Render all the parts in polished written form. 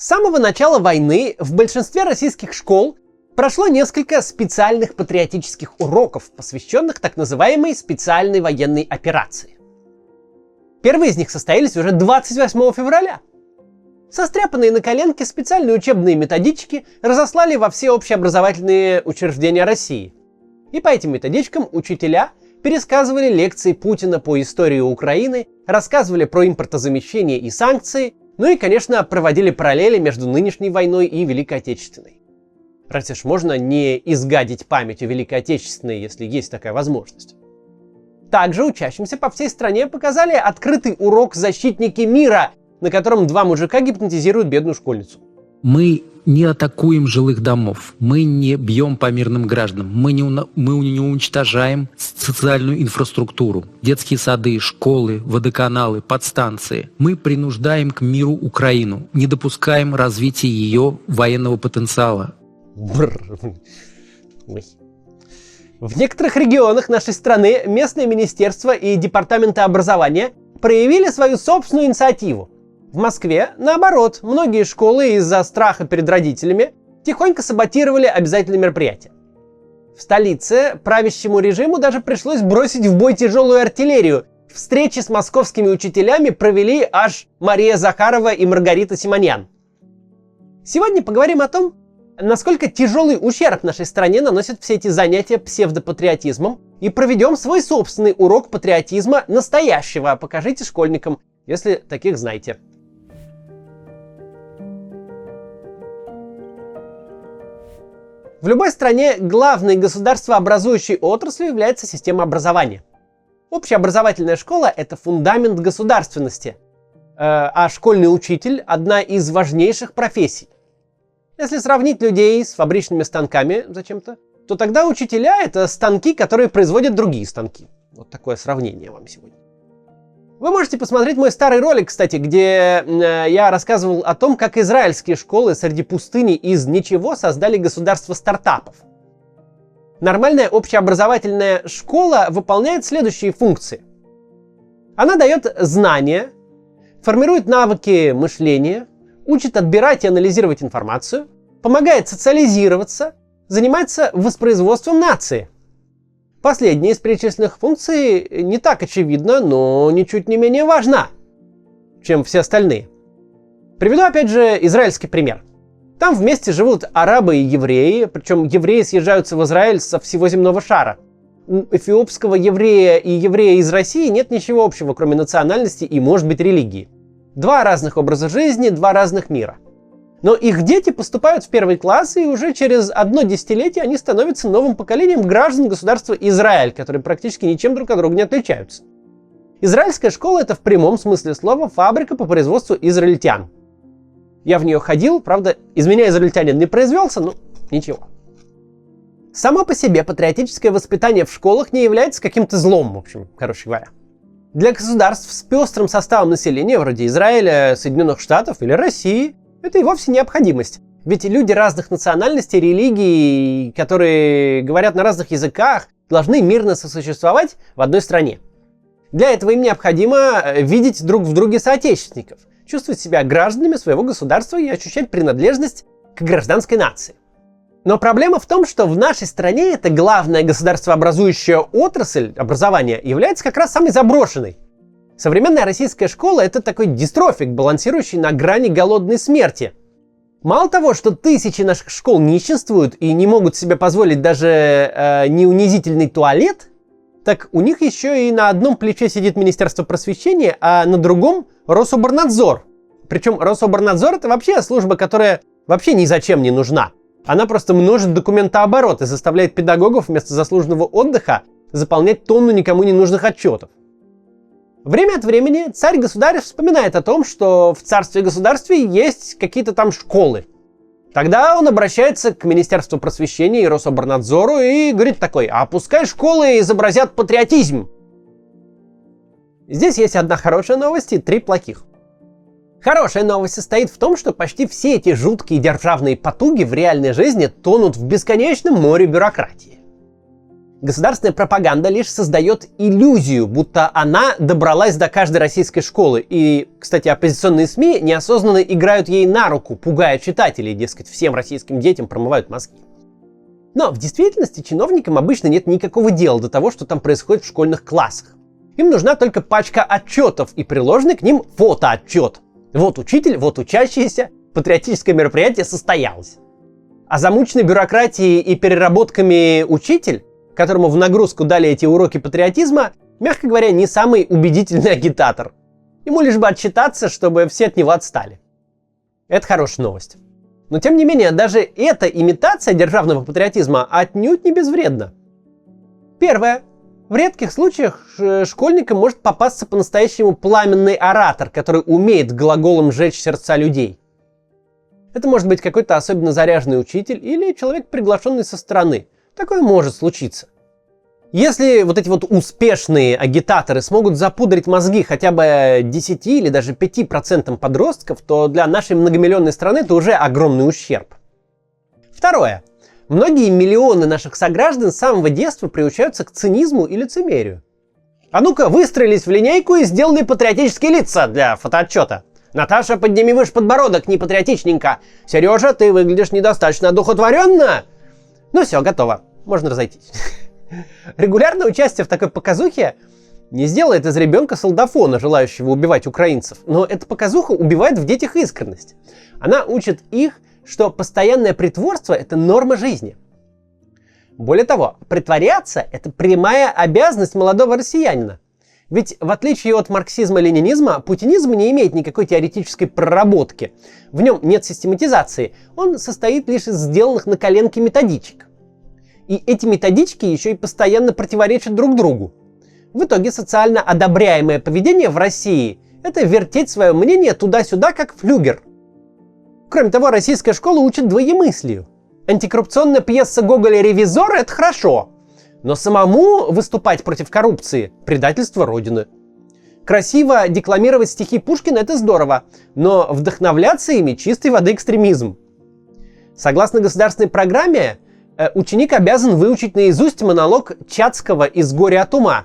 С самого начала войны в большинстве российских школ прошло несколько специальных патриотических уроков, посвященных так называемой специальной военной операции. Первые из них состоялись уже 28 февраля. Состряпанные на коленке специальные учебные методички разослали во все общеобразовательные учреждения России. И по этим методичкам учителя пересказывали лекции Путина по истории Украины, рассказывали про импортозамещение и санкции, ну и, конечно, проводили параллели между нынешней войной и Великой Отечественной. Разве ж можно не изгадить память о Великой Отечественной, если есть такая возможность? Также учащимся по всей стране показали открытый урок «Защитники мира», на котором два мужика гипнотизируют бедную школьницу. Мы не атакуем жилых домов, мы не бьем по мирным гражданам, мы не уничтожаем социальную инфраструктуру, детские сады, школы, водоканалы, подстанции. Мы принуждаем к миру Украину, не допускаем развития ее военного потенциала. В некоторых регионах нашей страны местные министерства и департаменты образования проявили свою собственную инициативу. В Москве, наоборот, многие школы из-за страха перед родителями тихонько саботировали обязательные мероприятия. В столице правящему режиму даже пришлось бросить в бой тяжелую артиллерию. Встречи с московскими учителями провели аж Мария Захарова и Маргарита Симоньян. Сегодня поговорим о том, насколько тяжелый ущерб нашей стране наносят все эти занятия псевдопатриотизмом, и проведем свой собственный урок патриотизма настоящего. Покажите школьникам, если таких знаете. В любой стране главной государствообразующей отраслью является система образования. Общеобразовательная школа – это фундамент государственности, а школьный учитель – одна из важнейших профессий. Если сравнить людей с фабричными станками зачем-то, то тогда учителя – это станки, которые производят другие станки. Вот такое сравнение вам сегодня. Вы можете посмотреть мой старый ролик, кстати, где я рассказывал о том, как израильские школы среди пустыни из ничего создали государство стартапов. Нормальная общеобразовательная школа выполняет следующие функции. Она дает знания, формирует навыки мышления, учит отбирать и анализировать информацию, помогает социализироваться, занимается воспроизводством нации. Последняя из перечисленных функций не так очевидна, но ничуть не менее важна, чем все остальные. Приведу опять же израильский пример. Там вместе живут арабы и евреи, причем евреи съезжаются в Израиль со всего земного шара. У эфиопского еврея и еврея из России нет ничего общего, кроме национальности и, может быть, религии. Два разных образа жизни, два разных мира. Но их дети поступают в первый класс, и уже через одно десятилетие они становятся новым поколением граждан государства Израиль, которые практически ничем друг от друга не отличаются. Израильская школа – это в прямом смысле слова фабрика по производству израильтян. Я в нее ходил, правда, из меня израильтянин не произвелся, но ничего. Само по себе патриотическое воспитание в школах не является каким-то злом, в общем, короче говоря. Для государств с пестрым составом населения, вроде Израиля, Соединенных Штатов или России, это и вовсе необходимость. Ведь люди разных национальностей, религий, которые говорят на разных языках, должны мирно сосуществовать в одной стране. Для этого им необходимо видеть друг в друге соотечественников, чувствовать себя гражданами своего государства и ощущать принадлежность к гражданской нации. Но проблема в том, что в нашей стране эта главная государствообразующая отрасль образования является как раз самой заброшенной. Современная российская школа – это такой дистрофик, балансирующий на грани голодной смерти. Мало того, что тысячи наших школ нищенствуют и не могут себе позволить даже неунизительный туалет, так у них еще и на одном плече сидит Министерство просвещения, а на другом – Рособорнадзор. Причем Рособорнадзор – это вообще служба, которая вообще ни зачем не нужна. Она просто множит документооборот и заставляет педагогов вместо заслуженного отдыха заполнять тонну никому не нужных отчетов. Время от времени царь-государь вспоминает о том, что в царстве-государстве есть какие-то там школы. Тогда он обращается к Министерству просвещения и Рособорнадзору и говорит такой: а пускай школы изобразят патриотизм. Здесь есть одна хорошая новость и три плохих. Хорошая новость состоит в том, что почти все эти жуткие державные потуги в реальной жизни тонут в бесконечном море бюрократии. Государственная пропаганда лишь создает иллюзию, будто она добралась до каждой российской школы. И, кстати, оппозиционные СМИ неосознанно играют ей на руку, пугая читателей, дескать, всем российским детям промывают мозги. Но в действительности чиновникам обычно нет никакого дела до того, что там происходит в школьных классах. Им нужна только пачка отчетов и приложенный к ним фотоотчет. Вот учитель, вот учащиеся, патриотическое мероприятие состоялось. А замученный бюрократией и переработками учитель, которому в нагрузку дали эти уроки патриотизма, мягко говоря, не самый убедительный агитатор. Ему лишь бы отчитаться, чтобы все от него отстали. Это хорошая новость. Но тем не менее, даже эта имитация державного патриотизма отнюдь не безвредна. Первое. В редких случаях школьникам может попасться по-настоящему пламенный оратор, который умеет глаголом сжечь сердца людей. Это может быть какой-то особенно заряженный учитель или человек, приглашенный со стороны. Такое может случиться. Если вот эти вот успешные агитаторы смогут запудрить мозги хотя бы 10 или даже 5% подростков, то для нашей многомиллионной страны это уже огромный ущерб. Второе. Многие миллионы наших сограждан с самого детства приучаются к цинизму и лицемерию. А ну-ка, выстроились в линейку и сделали патриотические лица для фотоотчета. Наташа, подними выше подбородок, не патриотичненько. Сережа, ты выглядишь недостаточно одухотворенно. Ну все, готово. Можно разойтись. Регулярное участие в такой показухе не сделает из ребенка солдафона, желающего убивать украинцев. Но эта показуха убивает в детях искренность. Она учит их, что постоянное притворство – это норма жизни. Более того, притворяться – это прямая обязанность молодого россиянина. Ведь в отличие от марксизма-ленинизма, путинизм не имеет никакой теоретической проработки. В нем нет систематизации. Он состоит лишь из сделанных на коленке методичек. И эти методички еще и постоянно противоречат друг другу. В итоге социально одобряемое поведение в России – это вертеть свое мнение туда-сюда, как флюгер. Кроме того, российская школа учит двоемыслию. Антикоррупционная пьеса Гоголя «Ревизор» – это хорошо. Но самому выступать против коррупции – предательство Родины. Красиво декламировать стихи Пушкина – это здорово, но вдохновляться ими – чистой воды экстремизм. Согласно государственной программе, ученик обязан выучить наизусть монолог Чацкого из «Горя от ума».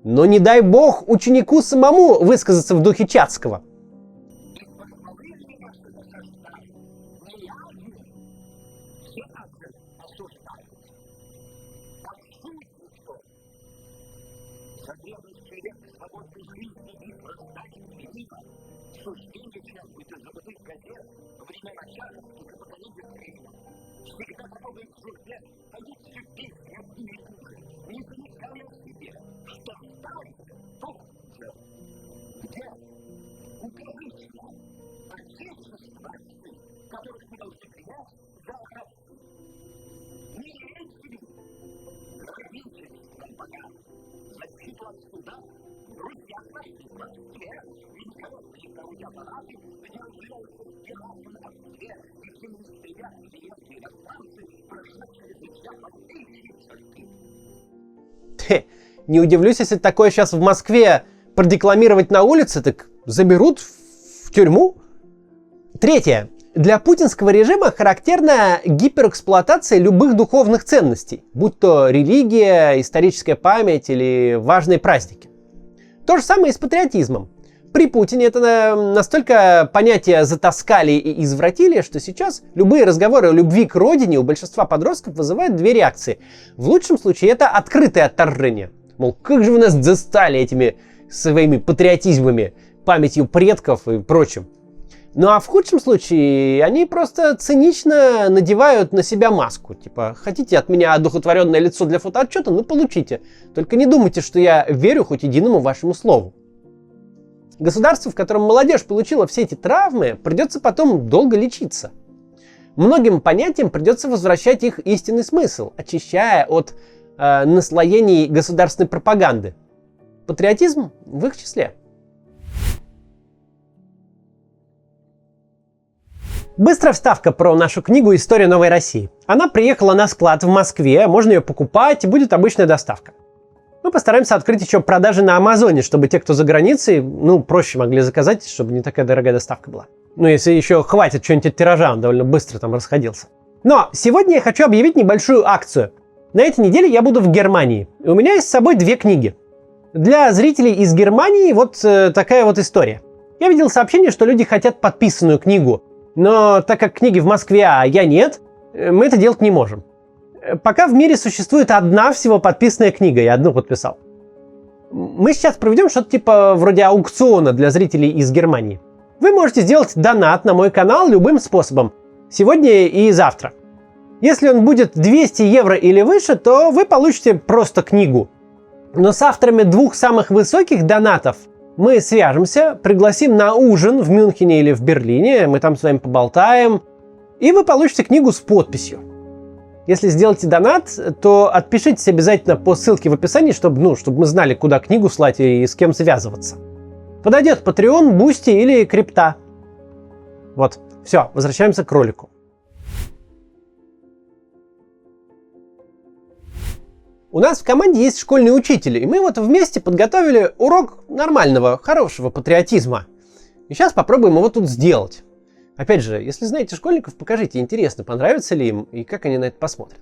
Но не дай бог ученику самому высказаться в духе Чацкого. Не удивлюсь, если такое сейчас в Москве продекламировать на улице, так заберут в тюрьму. Третье. Для путинского режима характерна гиперэксплуатация любых духовных ценностей, будь то религия, историческая память или важные праздники. То же самое и с патриотизмом. При Путине это настолько понятие затаскали и извратили, что сейчас любые разговоры о любви к родине у большинства подростков вызывают две реакции. В лучшем случае это открытое отторжение. Мол, как же вы нас достали этими своими патриотизмами, памятью предков и прочим. Ну а в худшем случае они просто цинично надевают на себя маску. Типа, хотите от меня одухотворенное лицо для фотоотчета? Ну получите. Только не думайте, что я верю хоть единому вашему слову. Государству, в котором молодежь получила все эти травмы, придется потом долго лечиться. Многим понятиям придется возвращать их истинный смысл, очищая от наслоений государственной пропаганды. Патриотизм в их числе. Быстрая вставка про нашу книгу «История новой России». Она приехала на склад в Москве, можно ее покупать, и будет обычная доставка. Мы постараемся открыть еще продажи на Амазоне, чтобы те, кто за границей, проще могли заказать, чтобы не такая дорогая доставка была. Если еще хватит что-нибудь от тиража, он довольно быстро там расходился. Но сегодня я хочу объявить небольшую акцию. На этой неделе я буду в Германии. У меня есть с собой 2 книги. Для зрителей из Германии вот такая вот история. Я видел сообщение, что люди хотят подписанную книгу. Но так как книги в Москве, а я нет, мы это делать не можем. Пока в мире существует одна всего подписанная книга, я одну подписал. Мы сейчас проведем что-то типа вроде аукциона для зрителей из Германии. Вы можете сделать донат на мой канал любым способом. Сегодня и завтра. Если он будет 200 евро или выше, то вы получите просто книгу. Но с авторами 2 самых высоких донатов мы свяжемся, пригласим на ужин в Мюнхене или в Берлине, мы там с вами поболтаем, и вы получите книгу с подписью. Если сделаете донат, то отпишитесь обязательно по ссылке в описании, чтобы мы знали, куда книгу слать и с кем связываться. Подойдет Patreon, Boosty или крипта. Вот, все, возвращаемся к ролику. У нас в команде есть школьные учители, и мы вот вместе подготовили урок нормального, хорошего патриотизма. И сейчас попробуем его тут сделать. Опять же, если знаете школьников, покажите, интересно, понравится ли им и как они на это посмотрят.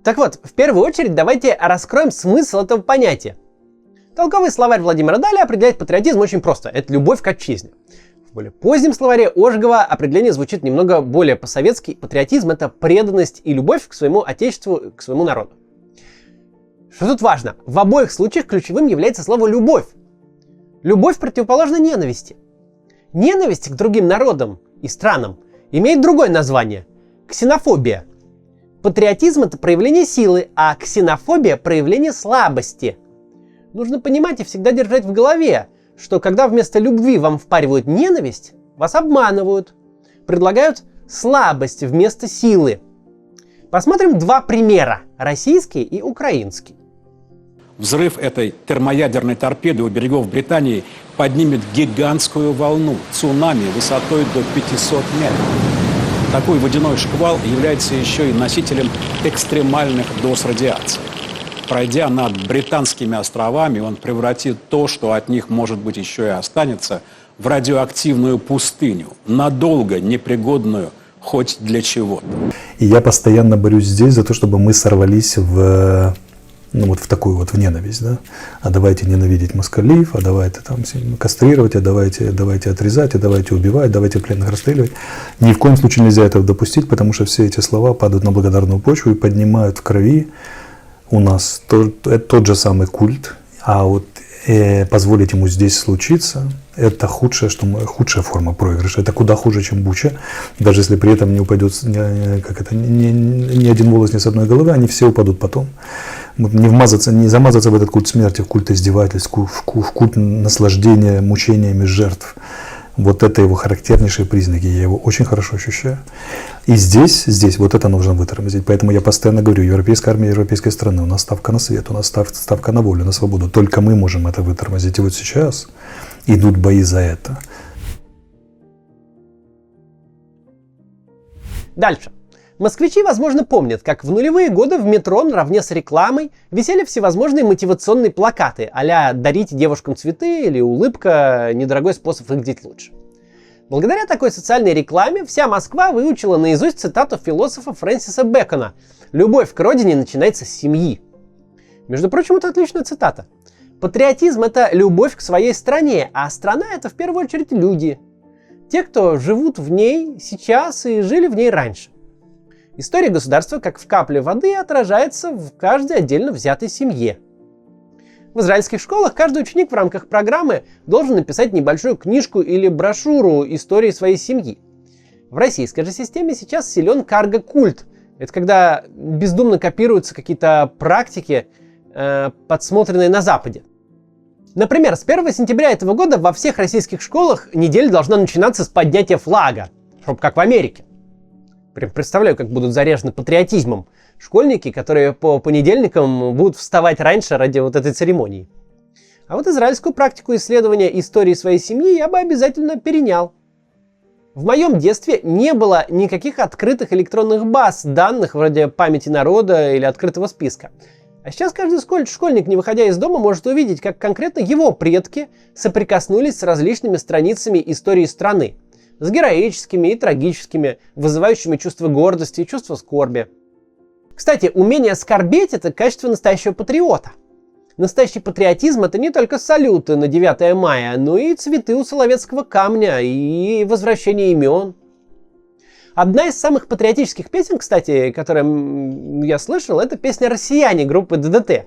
Так вот, в первую очередь давайте раскроем смысл этого понятия. Толковый словарь Владимира Даля определяет патриотизм очень просто. Это любовь к отчизне. В более позднем словаре Ожегова определение звучит немного более по-советски. Патриотизм — это преданность и любовь к своему отечеству, к своему народу. Что тут важно? В обоих случаях ключевым является слово «любовь». Любовь противоположна ненависти. Ненависть к другим народам и странам имеет другое название – ксенофобия. Патриотизм – это проявление силы, а ксенофобия – проявление слабости. Нужно понимать и всегда держать в голове, что когда вместо любви вам впаривают ненависть, вас обманывают, предлагают слабость вместо силы. Посмотрим 2 примера – российский и украинский. Взрыв этой термоядерной торпеды у берегов Британии поднимет гигантскую волну, цунами высотой до 500 метров. Такой водяной шквал является еще и носителем экстремальных доз радиации. Пройдя над Британскими островами, он превратит то, что от них, может быть, еще и останется, в радиоактивную пустыню, надолго непригодную хоть для чего-то. И я постоянно борюсь здесь за то, чтобы мы сорвались в такую вот в ненависть, да? А давайте ненавидеть москалив, а давайте там кастрировать, а давайте отрезать, а давайте убивать, давайте пленных расстреливать. Ни в коем случае нельзя этого допустить, потому что все эти слова падают на благодарную почву и поднимают в крови у нас тот же самый культ, а вот позволить ему здесь случиться, это худшая форма проигрыша. Это куда хуже, чем Буча. Даже если при этом не упадет ни один волос ни с одной головы, они все упадут потом. Не замазаться в этот культ смерти, в культ издевательств, в культ наслаждения мучениями жертв. Вот это его характернейшие признаки, я его очень хорошо ощущаю. И здесь вот это нужно вытормозить. Поэтому я постоянно говорю, европейская армия европейской страны, у нас ставка на свет, у нас ставка на волю, на свободу. Только мы можем это вытормозить. И вот сейчас идут бои за это. Дальше. Москвичи, возможно, помнят, как в нулевые годы в метро наравне с рекламой висели всевозможные мотивационные плакаты а-ля «дарите девушкам цветы» или «улыбка – недорогой способ выглядеть лучше». Благодаря такой социальной рекламе вся Москва выучила наизусть цитату философа Фрэнсиса Бэкона «Любовь к родине начинается с семьи». Между прочим, это отличная цитата. Патриотизм – это любовь к своей стране, а страна – это в первую очередь люди. Те, кто живут в ней сейчас и жили в ней раньше. История государства, как в капле воды, отражается в каждой отдельно взятой семье. В израильских школах каждый ученик в рамках программы должен написать небольшую книжку или брошюру истории своей семьи. В российской же системе сейчас силен карго-культ. Это когда бездумно копируются какие-то практики, подсмотренные на Западе. Например, с 1 сентября этого года во всех российских школах неделя должна начинаться с поднятия флага, чтобы как в Америке. Прям представляю, как будут заряжены патриотизмом школьники, которые по понедельникам будут вставать раньше ради вот этой церемонии. А вот израильскую практику исследования истории своей семьи я бы обязательно перенял. В моем детстве не было никаких открытых электронных баз данных вроде памяти народа или открытого списка. А сейчас каждый школьник, не выходя из дома, может увидеть, как конкретно его предки соприкоснулись с различными страницами истории страны. С героическими и трагическими, вызывающими чувство гордости и чувство скорби. Кстати, умение скорбеть – это качество настоящего патриота. Настоящий патриотизм – это не только салюты на 9 мая, но и цветы у Соловецкого камня, и возвращение имен. Одна из самых патриотических песен, кстати, которую я слышал, это песня «Россияне» группы ДДТ.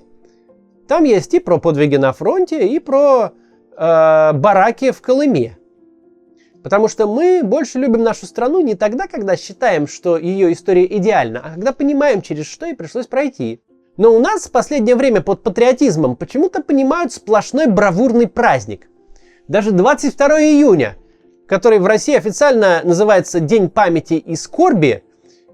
Там есть и про подвиги на фронте, и про бараки в Колыме. Потому что мы больше любим нашу страну не тогда, когда считаем, что ее история идеальна, а когда понимаем, через что ей пришлось пройти. Но у нас в последнее время под патриотизмом почему-то понимают сплошной бравурный праздник. Даже 22 июня, который в России официально называется День памяти и скорби,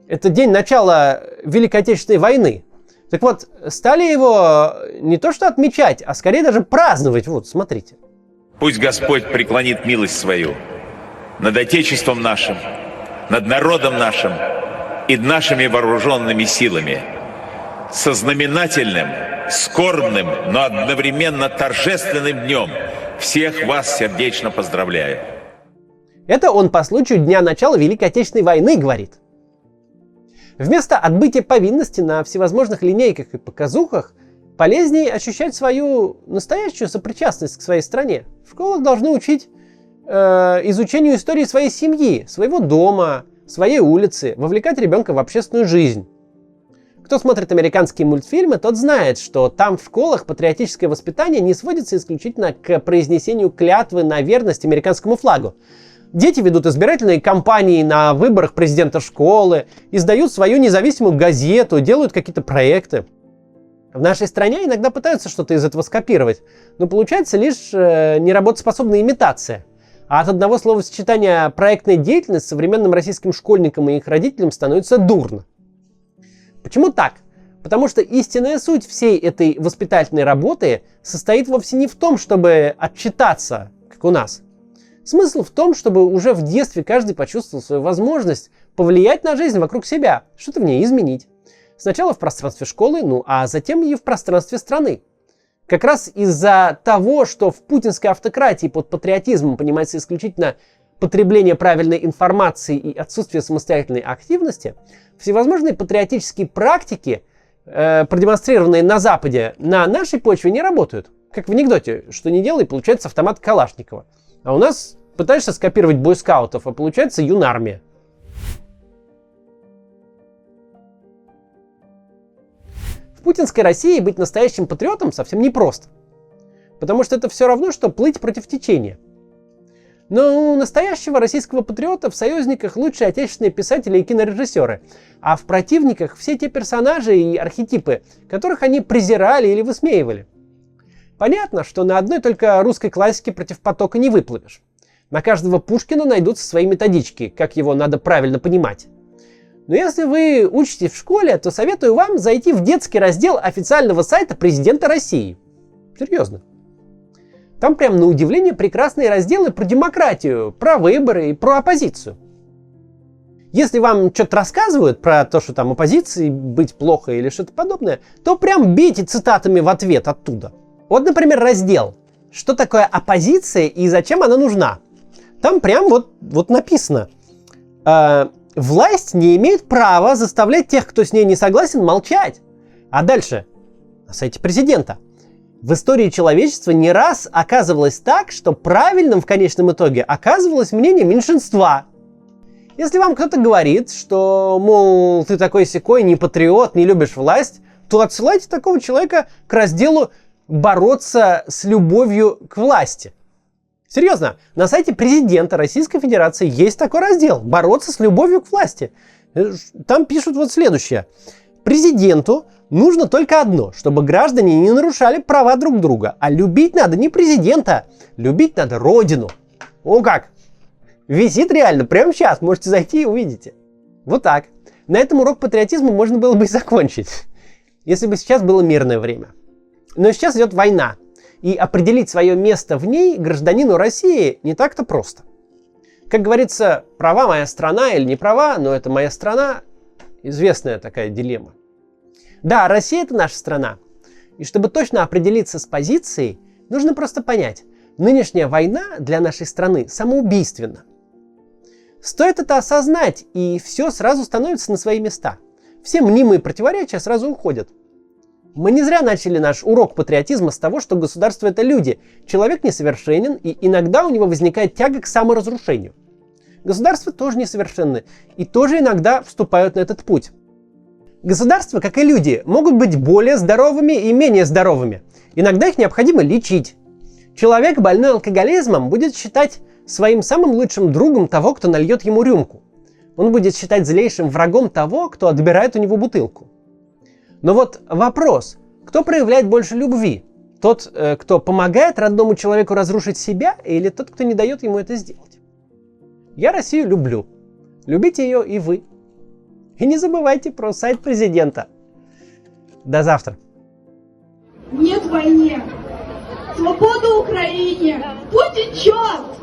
это день начала Великой Отечественной войны. Так вот, стали его не то что отмечать, а скорее даже праздновать. Вот, смотрите. Пусть Господь преклонит милость свою над Отечеством нашим, над народом нашим и нашими вооруженными силами. Со знаменательным, скорбным, но одновременно торжественным днем всех вас сердечно поздравляю. Это он по случаю дня начала Великой Отечественной войны говорит. Вместо отбытия повинности на всевозможных линейках и показухах полезнее ощущать свою настоящую сопричастность к своей стране. В школах должны учить изучению истории своей семьи, своего дома, своей улицы, вовлекать ребенка в общественную жизнь. Кто смотрит американские мультфильмы, тот знает, что там в школах патриотическое воспитание не сводится исключительно к произнесению клятвы на верность американскому флагу. Дети ведут избирательные кампании на выборах президента школы, издают свою независимую газету, делают какие-то проекты. В нашей стране иногда пытаются что-то из этого скопировать, но получается лишь неработоспособная имитация. А от одного словосочетания «проектная деятельность» современным российским школьникам и их родителям становится дурно. Почему так? Потому что истинная суть всей этой воспитательной работы состоит вовсе не в том, чтобы отчитаться, как у нас. Смысл в том, чтобы уже в детстве каждый почувствовал свою возможность повлиять на жизнь вокруг себя, что-то в ней изменить. Сначала в пространстве школы, а затем и в пространстве страны. Как раз из-за того, что в путинской автократии под патриотизмом понимается исключительно потребление правильной информации и отсутствие самостоятельной активности, всевозможные патриотические практики, продемонстрированные на Западе, на нашей почве не работают. Как в анекдоте, что не делай, получается автомат Калашникова. А у нас пытаешься скопировать бойскаутов, а получается юнармия. В путинской России быть настоящим патриотом совсем непросто. Потому что это все равно, что плыть против течения. Но у настоящего российского патриота в союзниках лучшие отечественные писатели и кинорежиссеры, а в противниках все те персонажи и архетипы, которых они презирали или высмеивали. Понятно, что на одной только русской классике против потока не выплывешь. На каждого Пушкина найдутся свои методички, как его надо правильно понимать. Но если вы учитесь в школе, то советую вам зайти в детский раздел официального сайта президента России. Серьезно. Там прям на удивление прекрасные разделы про демократию, про выборы и про оппозицию. Если вам что-то рассказывают про то, что там оппозиции быть плохо или что-то подобное, то прям бейте цитатами в ответ оттуда. Вот, например, раздел «Что такое оппозиция и зачем она нужна?». Там прям вот написано «Власть не имеет права заставлять тех, кто с ней не согласен, молчать». А дальше на сайте президента. В истории человечества не раз оказывалось так, что правильным в конечном итоге оказывалось мнение меньшинства. Если вам кто-то говорит, что, мол, ты такой-сякой, не патриот, не любишь власть, то отсылайте такого человека к разделу «Бороться с любовью к власти». Серьезно, на сайте президента Российской Федерации есть такой раздел «Бороться с любовью к власти». Там пишут вот следующее. Президенту нужно только одно, чтобы граждане не нарушали права друг друга. А любить надо не президента, любить надо родину. О как! Висит реально, прямо сейчас, можете зайти и увидите. Вот так. На этом урок патриотизма можно было бы и закончить, если бы сейчас было мирное время. Но сейчас идет война, и определить свое место в ней гражданину России не так-то просто. Как говорится, права моя страна или не права, но это моя страна. Известная такая дилемма. Да, Россия — это наша страна. И чтобы точно определиться с позицией, нужно просто понять, нынешняя война для нашей страны самоубийственна. Стоит это осознать, и все сразу становится на свои места. все мнимые противоречия сразу уходят. Мы не зря начали наш урок патриотизма с того, что государство — это люди. Человек несовершенен, и иногда у него возникает тяга к саморазрушению. Государства тоже несовершенны, и тоже иногда вступают на этот путь. Государства, как и люди, могут быть более здоровыми и менее здоровыми. Иногда их необходимо лечить. Человек, больной алкоголизмом, будет считать своим самым лучшим другом того, кто нальет ему рюмку. Он будет считать злейшим врагом того, кто отбирает у него бутылку. Но вот вопрос, кто проявляет больше любви? Тот, кто помогает родному человеку разрушить себя, или тот, кто не дает ему это сделать? Я Россию люблю. Любите ее и вы. И не забывайте про сайт президента. До завтра. Нет войне! Свобода Украине! Путин черт!